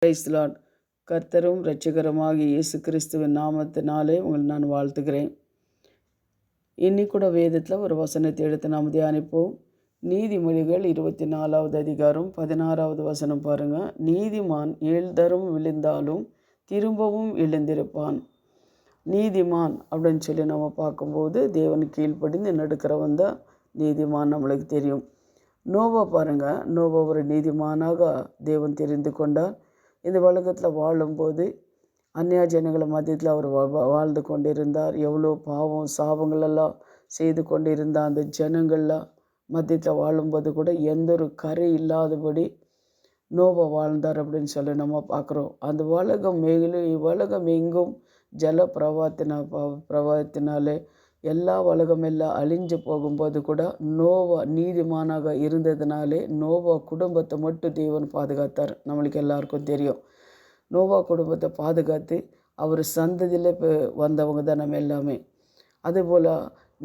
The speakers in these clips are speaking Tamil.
Praise the Lord. கர்த்தரும் இரட்சகருமாகிய இயேசு கிறிஸ்துவின் நாமத்தினாலே உங்களை நான் வாழ்த்துகிறேன். இன்னைக்கு கூட வேதத்தில் ஒரு வசனத்தை எடுத்து நாம் தியானிப்போம். நீதிமொழிகள் 24வது அதிகாரம் 16வது வசனம் பாருங்க. நீதிமான் 7 தரம் விழுந்தாலும் திரும்பவும் எழுந்திருப்பான். நீதிமான் அப்படின்னு சொல்லி நம்ம பார்க்கும்போது தேவன் கீழ்ப்படிந்து நடக்கிறவன் தான் நீதிமான். நம்மளுக்கு தெரியும். நோவா பாருங்க. நோவா ஒரு நீதிமானாக தேவன் தெரிந்து கொண்டார். இந்த உலகத்தில் வாழும்போது அந்நிய ஜனங்களை மத்தியத்தில் அவர் வாழ்ந்து கொண்டிருந்தார். எவ்வளோ பாவம் சாபங்களெல்லாம் செய்து கொண்டிருந்த அந்த ஜனங்கள்லாம் மத்தியத்தில் வாழும்போது கூட எந்த ஒரு கரை இல்லாதபடி நோவா வாழ்ந்தார் அப்படின்னு சொல்லி நம்ம பார்க்குறோம். அந்த உலகம் உலகம் எங்கும் ஜல பிரவாகத்தினாலே எல்லா உலகமெல்லாம் அழிஞ்சு போகும்போது கூட நோவா நீதிமானாக இருந்ததுனாலே நோவா குடும்பத்தை மட்டும் தேவன் பாதுகாத்தார். நம்மளுக்கு எல்லாருக்கும் தெரியும். நோவா குடும்பத்தை பாதுகாத்து அவர் சந்ததியில் வந்தவங்க தான் நம்ம எல்லாமே. அதுபோல்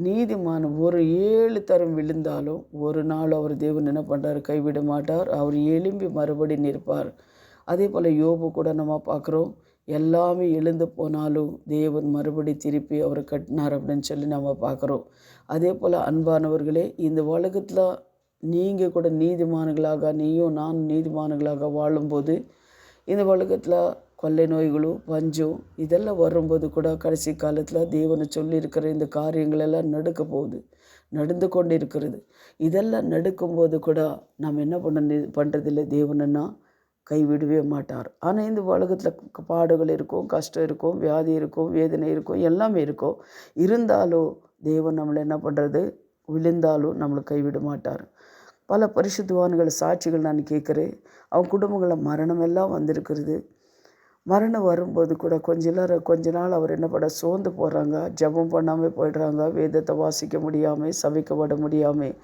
நீதிமான் ஒரு 7 தரம் விழுந்தாலும் ஒரு நாள் அவர் தேவன் என்ன பண்ணுறார், கைவிட மாட்டார். அவர் எழும்பி மறுபடி நிற்பார். அதே போல் யோபு கூட நம்ம பார்க்குறோம். எல்லாமே எழுந்து போனாலும் தேவன் மறுபடி திருப்பி அவர் கட்டினார் அப்படின்னு சொல்லி நம்ம பார்க்குறோம். அதே போல் அன்பானவர்களே, இந்த உலகத்தில் நீங்கள் கூட நீதிமான்களாக, நீயும் நான் நீதிமான்களாக வாழும்போது இந்த உலகத்தில் கொள்ளை நோய்களும் பஞ்சம் இதெல்லாம் வரும்போது கூட கடைசி காலத்தில் தேவனை சொல்லியிருக்கிற இந்த காரியங்களெல்லாம் நடந்து கொண்டு இருக்கிறது. இதெல்லாம் நடக்கும்போது கூட நம்ம என்ன பண்ணுறதில்லை, தேவனன்னா கைவிடவே மாட்டார். ஆனால் இந்த உலகத்தில் பாடுகள் இருக்கும், கஷ்டம் இருக்கும், வியாதி இருக்கும், வேதனை இருக்கும், எல்லாமே இருக்கும். இருந்தாலும் தேவன் நம்மளை என்ன பண்ணுறது, விழுந்தாலும் நம்மளை கைவிட மாட்டார். பல பரிசுத்தவான்கள் சாட்சிகள் நான் கேட்குறேன். அவங்க குடும்பங்களில் மரணம் எல்லாம் வந்திருக்கிறது. மரணம் வரும்போது கூட கொஞ்ச நாள் அவர் என்ன பண்ண சோர்ந்து போகிறாங்க, ஜெபம் பண்ணாமல் போயிடுறாங்க, வேதத்தை வாசிக்க முடியாமல் சபிக்கப்பட முடியாமல்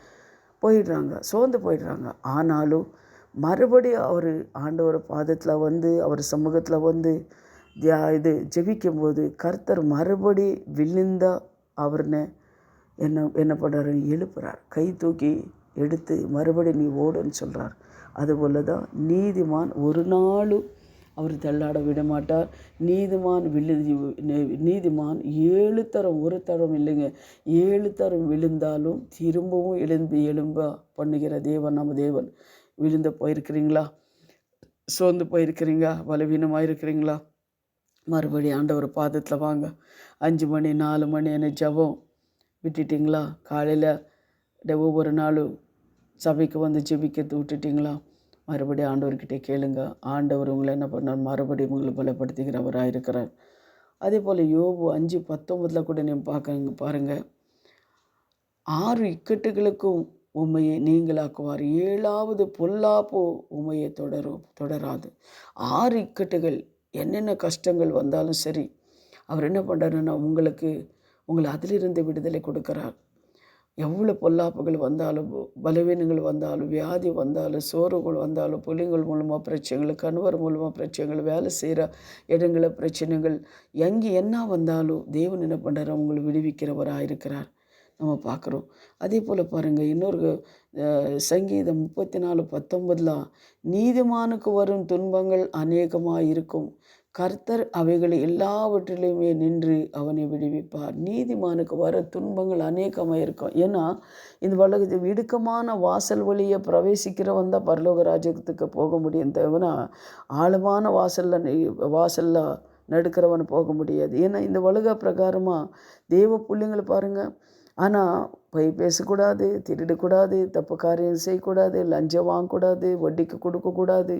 போயிடுறாங்க, சோர்ந்து போயிடுறாங்க. ஆனாலும் மறுபடியும் அவர் ஆண்டவர் பாதத்தில் வந்து அவர் சமூகத்தில் வந்து ஜெபிக்கும்போது கர்த்தர் மறுபடி விழுந்தா அவர்னு என்ன பண்ணுறாரு, எழுப்புறார். கை தூக்கி எடுத்து மறுபடி நீ ஓடுன்னு சொல்கிறார். அதுபோல் தான் நீதிமான் ஒரு நாளும் அவர் தள்ளாட விட மாட்டார். நீதிமான் 7 தரம், ஒரு தரம் இல்லைங்க, 7 தரம் விழுந்தாலும் திரும்பவும் எழும்ப பண்ணுகிற தேவன் நம்ம தேவன். விழுந்து போயிருக்கிறீங்களா, சோர்ந்து போயிருக்கிறீங்களா, பலவீனமாக இருக்கிறீங்களா, மறுபடியும் ஆண்டவர் பாதத்தில் வாங்க. 5 மணி 4 மணி என்ன ஜெபம் விட்டுட்டிங்களா? காலையில் ஒவ்வொரு நாளும் சபைக்கு வந்து ஜெபிக்கிறது விட்டுட்டிங்களா? மறுபடியும் ஆண்டவர்கிட்ட கேளுங்க. ஆண்டவர் உங்களை என்ன பண்ணார், மறுபடியும் உங்களை பலப்படுத்துகிறவராக இருக்கிறார். அதே போல் யோபு 5:19 கூட நீங்கள் பாருங்கள். 6 இக்கட்டுகளுக்கும் உம்மையை நீங்களாக்குவார், 7வது பொல்லாப்பு உம்மையை தொடராது. 6 இக்கட்டுகள், என்னென்ன கஷ்டங்கள் வந்தாலும் சரி, அவர் என்ன பண்ணுறாருன்னா உங்களை அதிலிருந்து விடுதலை கொடுக்குறார். எவ்வளோ பொல்லாப்புகள் வந்தாலும், பலவீனங்கள் வந்தாலும், வியாதி வந்தாலும், சோர்வுகள் வந்தாலும், பிள்ளைங்கள் மூலமாக பிரச்சனைகள், கணவர் மூலமாக பிரச்சனைகள், வேலை செய்கிற இடங்களில் பிரச்சனைகள், எங்கே என்ன வந்தாலும் தேவன் என்ன பண்ணுறாரு, அவங்களை விடுவிக்கிறவராக இருக்கிறார். நம்ம பார்க்குறோம். அதே போல் பாருங்கள், இன்னொரு சங்கீதம் 34:19 நீதிமானுக்கு வரும் துன்பங்கள் அநேகமாக இருக்கும், கர்த்தர் அவைகளை எல்லாவற்றிலையுமே நின்று அவனை விடுவிப்பார். நீதிமானுக்கு வர துன்பங்கள் அநேகமாக இருக்கும். ஏன்னா இந்த உலகத்தில் இடுக்கமான வாசல் வழியை பிரவேசிக்கிறவன் தான் பரலோக ராஜ்யத்துக்கு போக முடியும். தவிர ஆழமான வாசலில் நடுக்கிறவன் போக முடியாது. ஏன்னா இந்த உலக பிரகாரமாக தேவ பிள்ளைங்களை பாருங்கள். ஆனால் பொய் பேசக்கூடாது, திருடக்கூடாது, தப்பு காரியம் செய்யக்கூடாது, லஞ்சம் வாங்கக்கூடாது, வட்டிக்கு கொடுக்கக்கூடாது,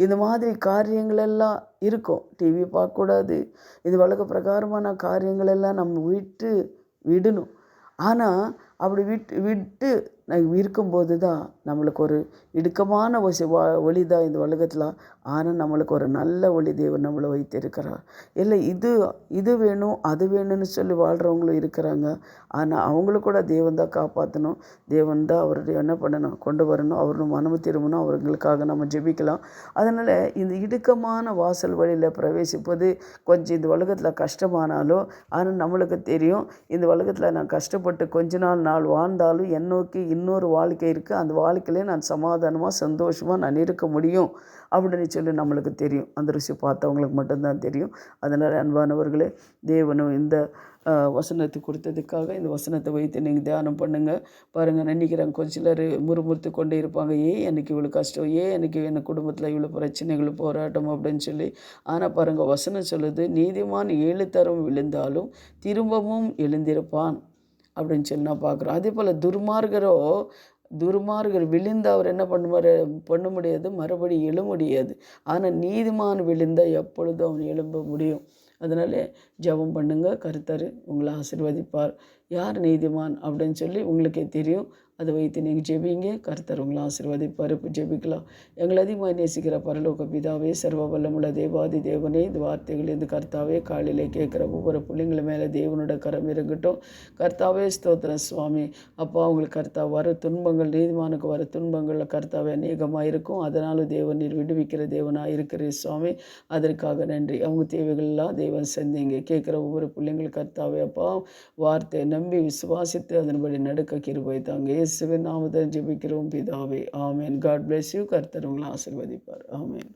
இந்த மாதிரி காரியங்களெல்லாம் இருக்கும். டிவி பார்க்கக்கூடாது. இது உலக பிரகாரமான காரியங்களெல்லாம் நம்ம விடணும். ஆனால் அப்படி விட்டு இருக்கும்போது தான் நம்மளுக்கு ஒரு இடுக்கமான ஒளி தான் இந்த உலகத்தில். ஆனால் நம்மளுக்கு ஒரு நல்ல ஒளி தேவன் நம்மளை வைத்திருக்கிறார். இல்லை இது வேணும் அது வேணும்னு சொல்லி வாழ்கிறவங்களும் இருக்கிறாங்க. ஆனால் அவங்களுக்கு கூட தேவன் தான் காப்பாற்றணும். தேவன் தான் அவருடைய என்ன பண்ணணும், கொண்டு வரணும். அவரும் மனமு திரும்பணும். அவர்களுக்காக நம்ம ஜெபிக்கலாம். அதனால் இந்த இடுக்கமான வாசல் வழியில் பிரவேசிப்பது கொஞ்சம் இந்த உலகத்தில் கஷ்டமானாலும், ஆனால் நம்மளுக்கு தெரியும் இந்த உலகத்தில் நான் கஷ்டப்பட்டு கொஞ்ச நாள் வாழ்ந்தாலும் என் நோக்கி இன்னொரு வாழ்க்கை இருக்குது, அந்த வாழ்க்கையிலே நான் சமாதானமாக சந்தோஷமாக நான் இருக்க முடியும் அப்படின்னு சொல்லி நம்மளுக்கு தெரியும். அந்த ருசி பார்த்தவங்களுக்கு மட்டும்தான் தெரியும். அதனால் அன்பானவர்களே, தேவனும் இந்த வசனத்தை கொடுத்ததுக்காக இந்த வசனத்தை வைத்து நீங்கள் தியானம் பண்ணுங்கள். பாருங்கள், நினைக்கிறாங்க கொஞ்ச சிலர் முறுமுறுத்து கொண்டே இருப்பாங்க, ஏன் எனக்கு இவ்வளோ கஷ்டம், ஏன் எனக்கு என் குடும்பத்தில் இவ்வளோ பிரச்சனைகள் போராட்டம் அப்படின்னு சொல்லி. ஆனால் பாருங்கள், வசனம் சொல்லுது, நீதிமான் 7 தரம் விழுந்தாலும் திரும்பவும் எழுந்திருப்பான் அப்படின்னு சொல்லி நான் பார்க்குறோம். அதே போல் துர்மார்கர் விழுந்து அவர் என்ன பண்ண முடியாது, மறுபடியும் எழ முடியாது. ஆனால் நீதிமான் விழுந்தால் எப்பொழுதும் அவன் எழும்ப முடியும். அதனால் ஜெபம் பண்ணுங்கள், கர்த்தர் உங்களை ஆசீர்வதிப்பார். யார் நீதிமான் அப்படின்னு சொல்லி உங்களுக்கே தெரியும். அதை வைத்து நீங்கள் ஜெபிங்க, கர்த்தர் உங்களை ஆசீர்வதிப்பார். இப்போ ஜெபிக்கலாம். எங்களை அதிகமாக நேசிக்கிற பரலோக பிதாவே, சர்வ வல்லமுள்ள தேவாதி தேவனே, இந்த வார்த்தைகள் இந்த கர்த்தாவே காலையிலே கேட்குற ஒவ்வொரு பிள்ளைங்கள மேலே தேவனோட கரம் இருக்கட்டும். கர்த்தாவே ஸ்தோத்திரம் சுவாமி. அப்பா, அவங்களுக்கு கர்த்தா வர துன்பங்கள், நீதிமானுக்கு வர துன்பங்களில் கர்த்தாவே அநேகமாக இருக்கும். அதனாலும் தேவன் நீர் விடுவிக்கிற தேவனாக இருக்கிற சுவாமி, அதற்காக நன்றி. அவங்க தேவைகள்லாம் தேவன் சந்திங்க. கேட்குற ஒவ்வொரு பிள்ளைங்கள் கர்த்தாவே அப்பா, வார்த்தையை நம்பி விசுவாசித்து அதன்படி நடக்க கிருபை தாங்க. இயேசுவின் நாமத்தில் ஜெபிக்கிறோம் பிதாவே, ஆமென். God bless you. கர்த்தர் உங்களை ஆசீர்வதிப்பார். ஆமென்.